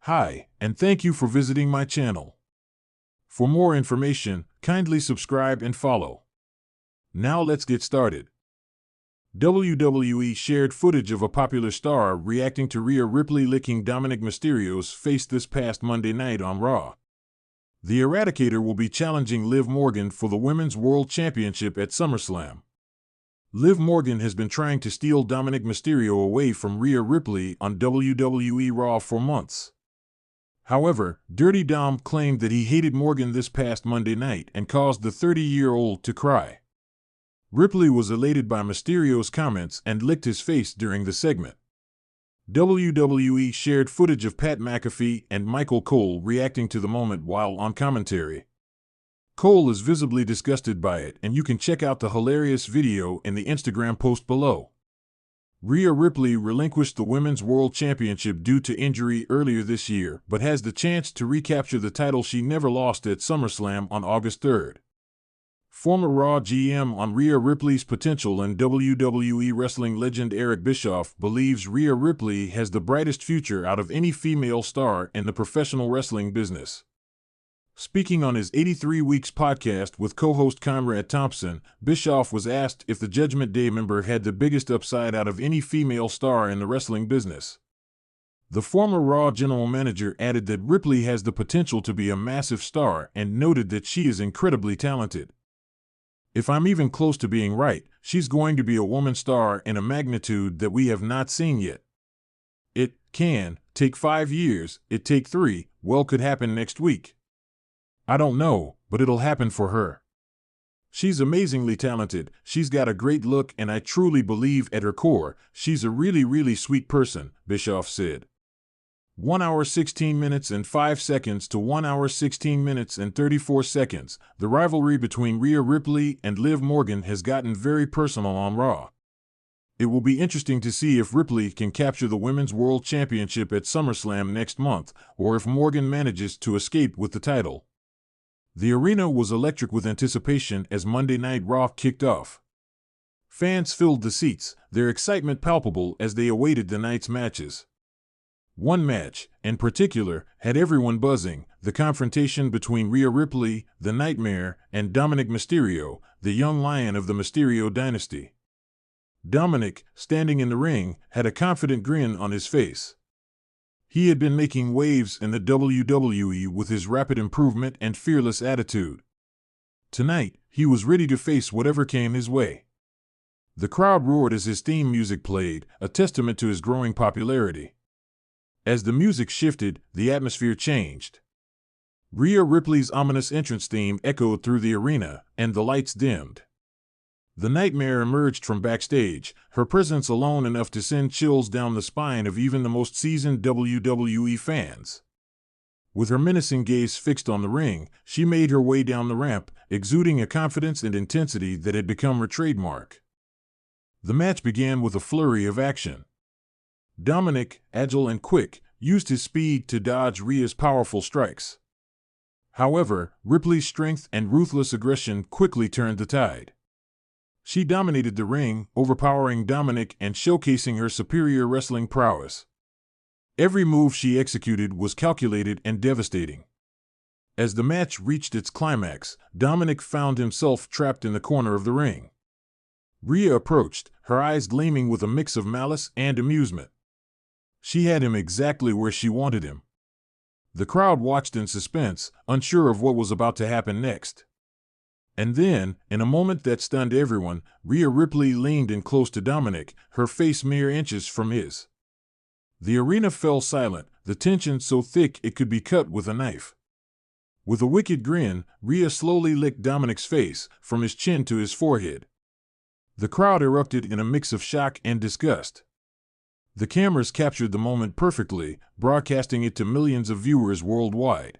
Hi, and thank you for visiting my channel. For more information, kindly subscribe and follow. Now let's get started. WWE shared footage of a popular star reacting to Rhea Ripley licking Dominik Mysterio's face this past Monday night on Raw. The Eradicator will be challenging Liv Morgan for the Women's World Championship at SummerSlam. Liv Morgan has been trying to steal Dominik Mysterio away from Rhea Ripley on WWE Raw for months. However, Dirty Dom claimed that he hated Morgan this past Monday night and caused the 30-year-old to cry. Ripley was elated by Mysterio's comments and licked his face during the segment. WWE shared footage of Pat McAfee and Michael Cole reacting to the moment while on commentary. Cole is visibly disgusted by it, and you can check out the hilarious video in the Instagram post below. Rhea Ripley relinquished the Women's World Championship due to injury earlier this year, but has the chance to recapture the title she never lost at SummerSlam on August 3rd. Former Raw GM on Rhea Ripley's potential and WWE wrestling legend Eric Bischoff believes Rhea Ripley has the brightest future out of any female star in the professional wrestling business. Speaking on his 83 Weeks podcast with co-host Conrad Thompson, Bischoff was asked if the Judgment Day member had the biggest upside out of any female star in the wrestling business. The former Raw general manager added that Ripley has the potential to be a massive star and noted that she is incredibly talented. If I'm even close to being right, she's going to be a woman star in a magnitude that we have not seen yet. It can take 5 years, it take 3, well, could happen next week. I don't know, but it'll happen for her. She's amazingly talented, she's got a great look, and I truly believe at her core, she's a really sweet person, Bischoff said. 1 hour 16 minutes and 5 seconds to 1 hour 16 minutes and 34 seconds, the rivalry between Rhea Ripley and Liv Morgan has gotten very personal on Raw. It will be interesting to see if Ripley can capture the Women's World Championship at SummerSlam next month, or if Morgan manages to escape with the title. The arena was electric with anticipation as Monday Night Raw kicked off. Fans filled the seats, their excitement palpable as they awaited the night's matches. One match, in particular, had everyone buzzing: the confrontation between Rhea Ripley, the Nightmare, and Dominik Mysterio, the young lion of the Mysterio dynasty. Dominik, standing in the ring, had a confident grin on his face. He had been making waves in the WWE with his rapid improvement and fearless attitude. Tonight, he was ready to face whatever came his way. The crowd roared as his theme music played, a testament to his growing popularity. As the music shifted, the atmosphere changed. Rhea Ripley's ominous entrance theme echoed through the arena, and the lights dimmed. The Nightmare emerged from backstage, her presence alone enough to send chills down the spine of even the most seasoned WWE fans. With her menacing gaze fixed on the ring, she made her way down the ramp, exuding a confidence and intensity that had become her trademark. The match began with a flurry of action. Dominik, agile and quick, used his speed to dodge Rhea's powerful strikes. However, Ripley's strength and ruthless aggression quickly turned the tide. She dominated the ring, overpowering Dominik and showcasing her superior wrestling prowess. Every move she executed was calculated and devastating. As the match reached its climax, Dominik found himself trapped in the corner of the ring. Rhea approached, her eyes gleaming with a mix of malice and amusement. She had him exactly where she wanted him. The crowd watched in suspense, unsure of what was about to happen next. And then, in a moment that stunned everyone, Rhea Ripley leaned in close to Dominik, her face mere inches from his. The arena fell silent, the tension so thick it could be cut with a knife. With a wicked grin, Rhea slowly licked Dominik's face, from his chin to his forehead. The crowd erupted in a mix of shock and disgust. The cameras captured the moment perfectly, broadcasting it to millions of viewers worldwide.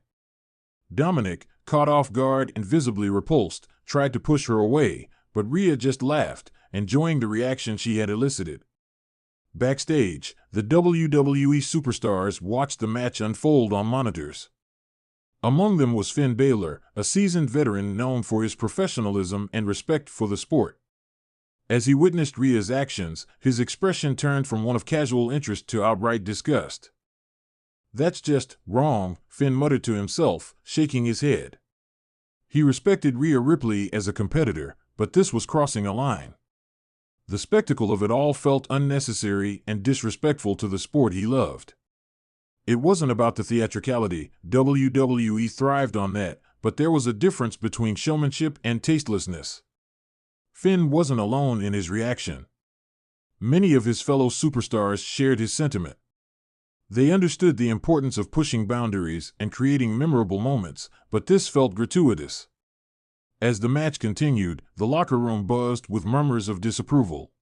Dominik, caught off guard and visibly repulsed, tried to push her away, but Rhea just laughed, enjoying the reaction she had elicited. Backstage, the WWE superstars watched the match unfold on monitors. Among them was Finn Balor, a seasoned veteran known for his professionalism and respect for the sport. As he witnessed Rhea's actions, his expression turned from one of casual interest to outright disgust. "That's just wrong," Finn muttered to himself, shaking his head. He respected Rhea Ripley as a competitor, but this was crossing a line. The spectacle of it all felt unnecessary and disrespectful to the sport he loved. It wasn't about the theatricality, WWE thrived on that, but there was a difference between showmanship and tastelessness. Finn wasn't alone in his reaction. Many of his fellow superstars shared his sentiment. They understood the importance of pushing boundaries and creating memorable moments, but this felt gratuitous. As the match continued, the locker room buzzed with murmurs of disapproval.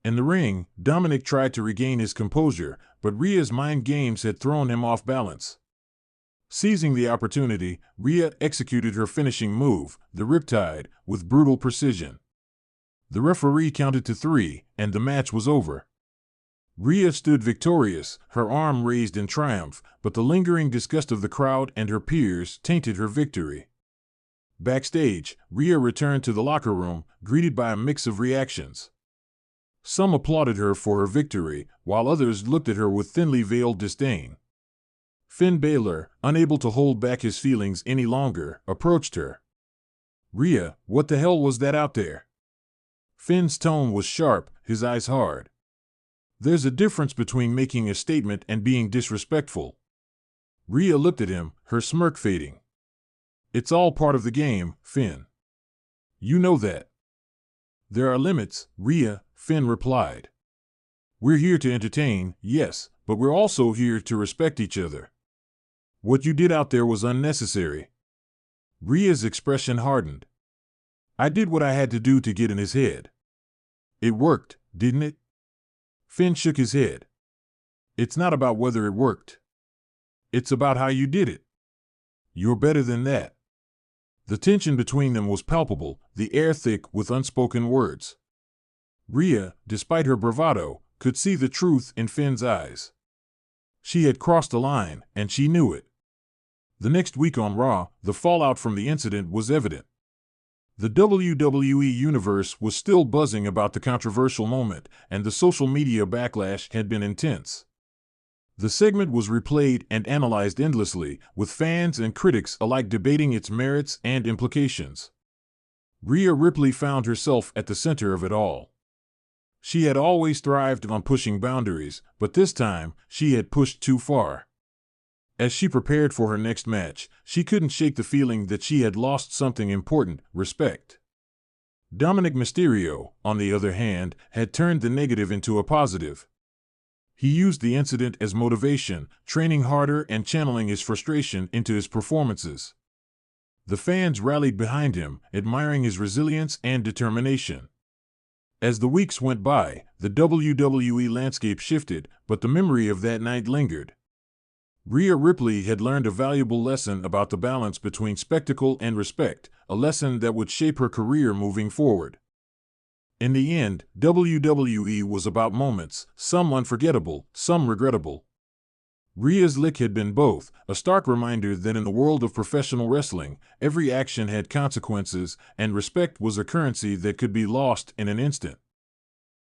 In the ring, Dominik tried to regain his composure, but Rhea's mind games had thrown him off balance. Seizing the opportunity, Rhea executed her finishing move, the Riptide, with brutal precision. The referee counted to 3, and the match was over. Rhea stood victorious, her arm raised in triumph, but the lingering disgust of the crowd and her peers tainted her victory. Backstage, Rhea returned to the locker room, greeted by a mix of reactions. Some applauded her for her victory, while others looked at her with thinly veiled disdain. Finn Balor, unable to hold back his feelings any longer, approached her. "Rhea, what the hell was that out there?" Finn's tone was sharp, his eyes hard. There's a difference between making a statement and being disrespectful. Rhea looked at him, her smirk fading. "It's all part of the game, Finn. You know that." "There are limits, Rhea," Finn replied. "We're here to entertain, yes, but we're also here to respect each other. What you did out there was unnecessary." Rhea's expression hardened. "I did what I had to do to get in his head." "It worked, didn't it?" Finn shook his head. "It's not about whether it worked. It's about how you did it. You're better than that." The tension between them was palpable, the air thick with unspoken words. Rhea, despite her bravado, could see the truth in Finn's eyes. She had crossed a line, and she knew it. The next week on Raw, the fallout from the incident was evident. The WWE Universe was still buzzing about the controversial moment, and the social media backlash had been intense. The segment was replayed and analyzed endlessly, with fans and critics alike debating its merits and implications. Rhea Ripley found herself at the center of it all. She had always thrived on pushing boundaries, but this time, she had pushed too far. As she prepared for her next match, she couldn't shake the feeling that she had lost something important: respect. Dominik Mysterio, on the other hand, had turned the negative into a positive. He used the incident as motivation, training harder and channeling his frustration into his performances. The fans rallied behind him, admiring his resilience and determination. As the weeks went by, the WWE landscape shifted, but the memory of that night lingered. Rhea Ripley had learned a valuable lesson about the balance between spectacle and respect, a lesson that would shape her career moving forward. In the end, WWE was about moments, some unforgettable, some regrettable. Rhea's lick had been both, a stark reminder that in the world of professional wrestling, every action had consequences, and respect was a currency that could be lost in an instant.